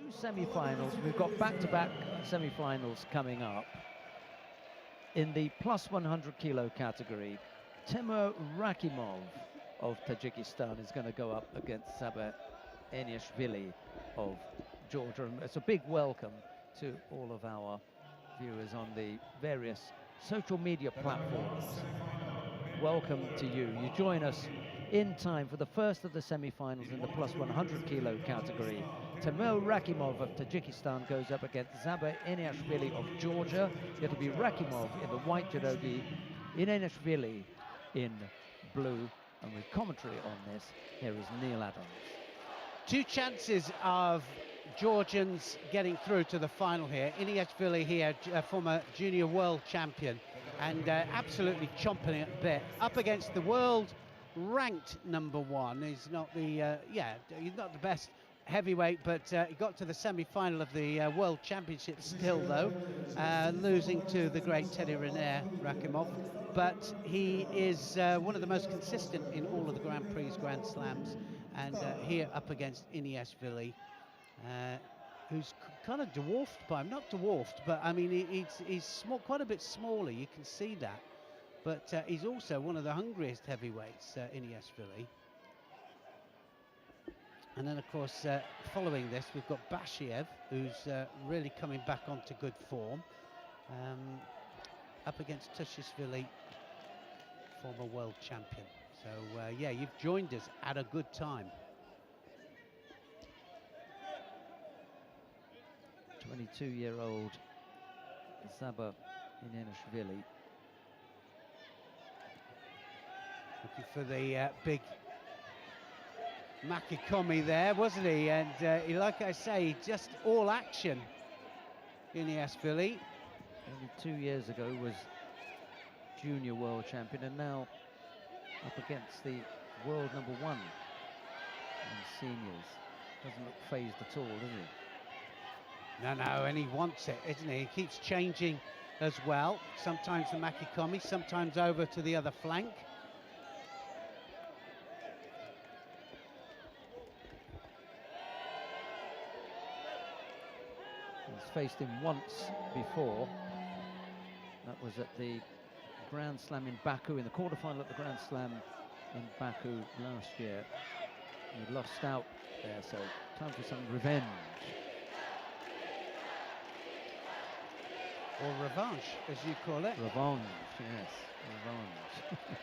two semi-finals. We've got back-to-back semi-finals coming up. In the plus 100 kilo category, Temur Rakimov of Tajikistan is going to go up against Sabah Eniashvili of Georgia. And it's a big welcome to all of our viewers on the various social media platforms. Welcome to you. You join us in time for the first of the semi-finals in the plus 100 kilo category. Temur Rakimov of Tajikistan goes up against Sabah Eniashvili of Georgia. It'll be Rakimov in the white judogi, Eniashvili in blue. And with commentary on this, here is Neil Adams. Two chances of Georgians getting through to the final here. Eniashvili here, former junior world champion, and absolutely chomping at the bit. Up against the world ranked #1. He's not the, he's not the best heavyweight, but he got to the semi-final of the World Championship still, though, losing to the great Teddy Riner Rakimov. But he is one of the most consistent in all of the Grand Prix Grand Slams, and here up against Eniashvili, who's kind of dwarfed by him. Not dwarfed, but I mean he's small, quite a bit smaller. You can see that, but he's also one of the hungriest heavyweights, Eniashvili. And then, of course, following this, we've got Bashiev, who's really coming back onto good form, up against Tushishvili, former world champion. So, yeah, you've joined us at a good time. 22-year-old Sabah Eniashvili. Looking for the big Makikomi there, wasn't he? And he, like I say, just all action. Eniashvili. Only 2 years ago was junior world champion, and now up against the world #1 in seniors. Doesn't look phased at all, does he? No, and he wants it, isn't he? He keeps changing as well. Sometimes the Makikomi, sometimes over to the other flank. He's faced him once before. That was at the Grand Slam in Baku, in the quarterfinal at the Grand Slam in Baku last year. He lost out there, so time for some revenge. Or revanche, as you call it. Revanche, yes, revanche.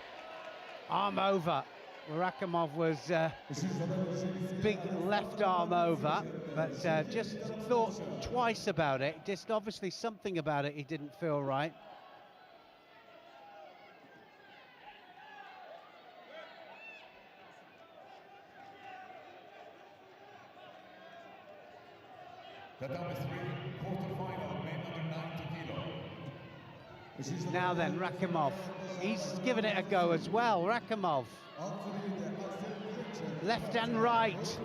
Arm over. Rakimov was big left arm over, but just thought twice about it. Just obviously something about it he didn't feel right. Now then, Rakimov, he's given it a go as well. Rakimov, left and right.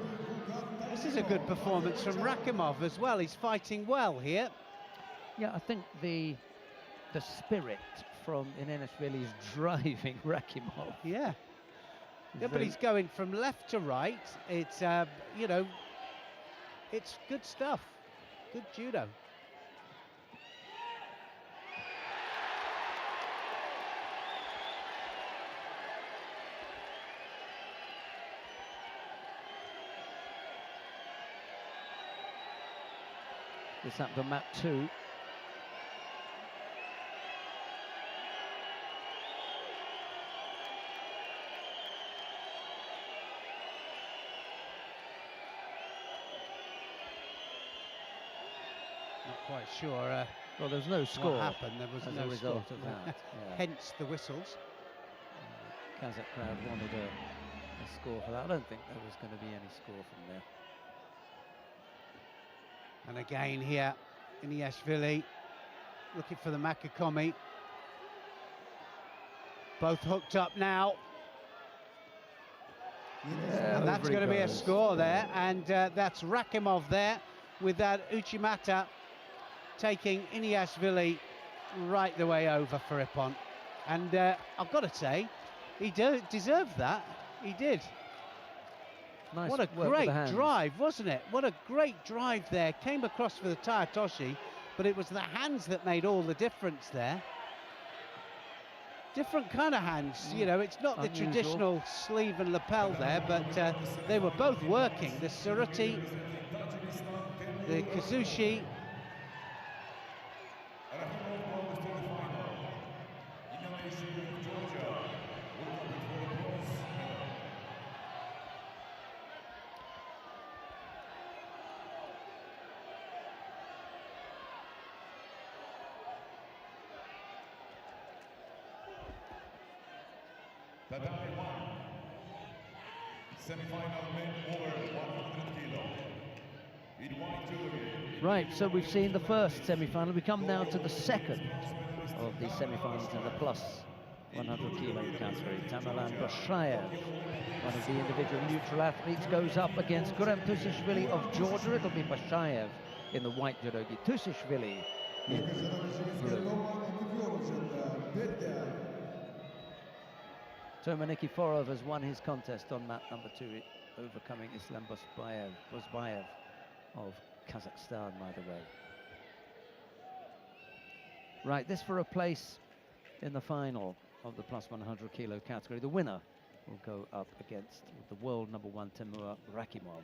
This is a good performance from Rakimov as well. He's fighting well here. Yeah, I think the spirit from Eniashvili is driving Rakimov. Yeah, but he's going from left to right. It's you know, it's good stuff. Good judo. It's up to map 2. Not quite sure. Well, there's no score. What happened? There was as no a result score. of that. Yeah. Hence the whistles. Kazakh crowd wanted a score for that. I don't think there was going to be any score from there. And again here, Eniashvili looking for the Makikomi. Both hooked up now. Yeah, and that's going to be a score there. And that's Rakimov there with that Uchimata taking Eniashvili right the way over for Ippon. And I've got to say, he deserved that. He did. Nice What a work with great the hands. drive, wasn't it? What a great drive there. Came across for the Tayatoshi, but it was the hands that made all the difference there. Different kind of hands, you know, it's not Unusual. the traditional sleeve and lapel there, but they were both working. The Suruti, the Kazushi. Right, so we've seen the first semi-final. We come now to the second of the semi-finals in the plus 100 kilo category. Tamerlan Bashayev, one of the individual neutral athletes, goes up against Gurem Tusishvili of Georgia. It'll be Bashayev in the white judogi, Tusishvili in blue. Toma Nikiforov has won his contest on mat number 2, overcoming Islam Bozbayev of Kazakhstan, by the way. Right, this for a place in the final of the plus 100 kilo category. The winner will go up against the world number 1 Timur Rakimov.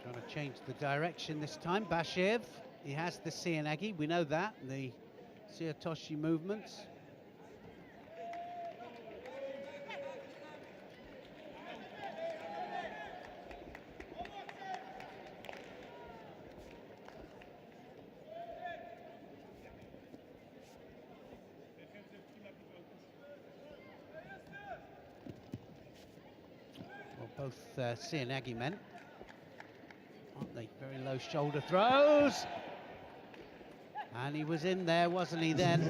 Trying to change the direction this time. Bashayev, he has the Sianagi, we know that, the Siatoshi movements. Well, both Sianagi men, aren't they? Very low shoulder throws. And he was in there, wasn't he, then?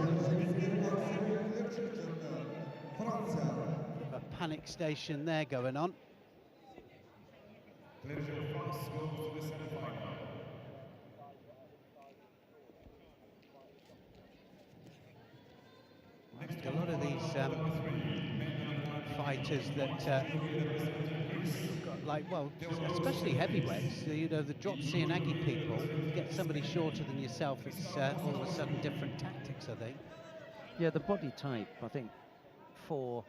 A panic station there going on. A lot of these fighters that got, like, well, especially heavyweights, you know, the drop Sianagi people, you get somebody shorter than yourself, it's all of a sudden different tactics, I think. Yeah, the body type, I think, for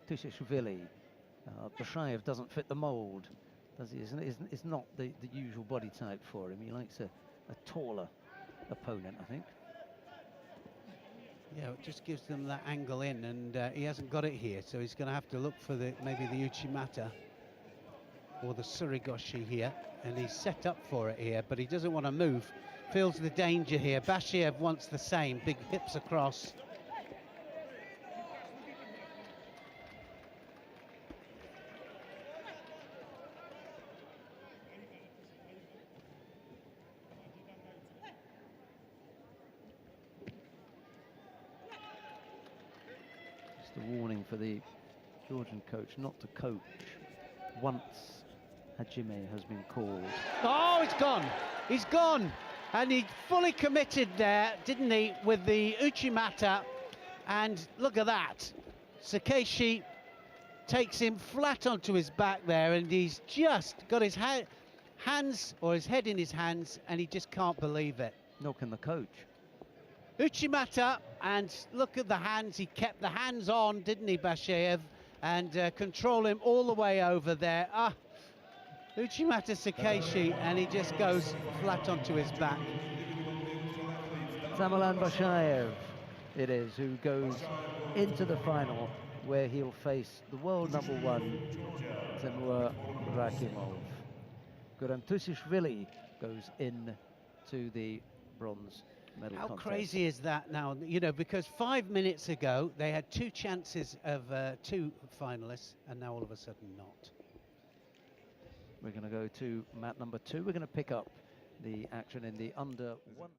Tusishvili, Bashayev doesn't fit the mould, does he? It's not the usual body type for him. He likes a taller opponent, I think. Yeah, it just gives them that angle in, and he hasn't got it here, so he's going to have to look for maybe the Uchimata or the Surigoshi here, and he's set up for it here, but he doesn't want to move. Feels the danger here. Bashayev wants the same, big hips across. Just a warning for the Georgian coach not to coach once Hajime has been called. Oh, it's gone. He's gone. And he fully committed there, didn't he, with the Uchimata. And look at that. Sakeshi takes him flat onto his back there, and he's just got his hands, or his head in his hands, and he just can't believe it. Nor can the coach. Uchimata, and look at the hands. He kept the hands on, didn't he, Bashayev? And control him all the way over there. Uchimata Sakeshi, and he just goes flat onto his back. Tamerlan Bashayev it is, who goes into the final, where he'll face the world number 1, Timur Rakimov. Gurem Tusishvili goes in to the bronze medal How contest. crazy is that now? You know, because 5 minutes ago, they had 2 chances of 2 finalists, and now all of a sudden not. We're going to go to mat number 2. We're going to pick up the action in the under one.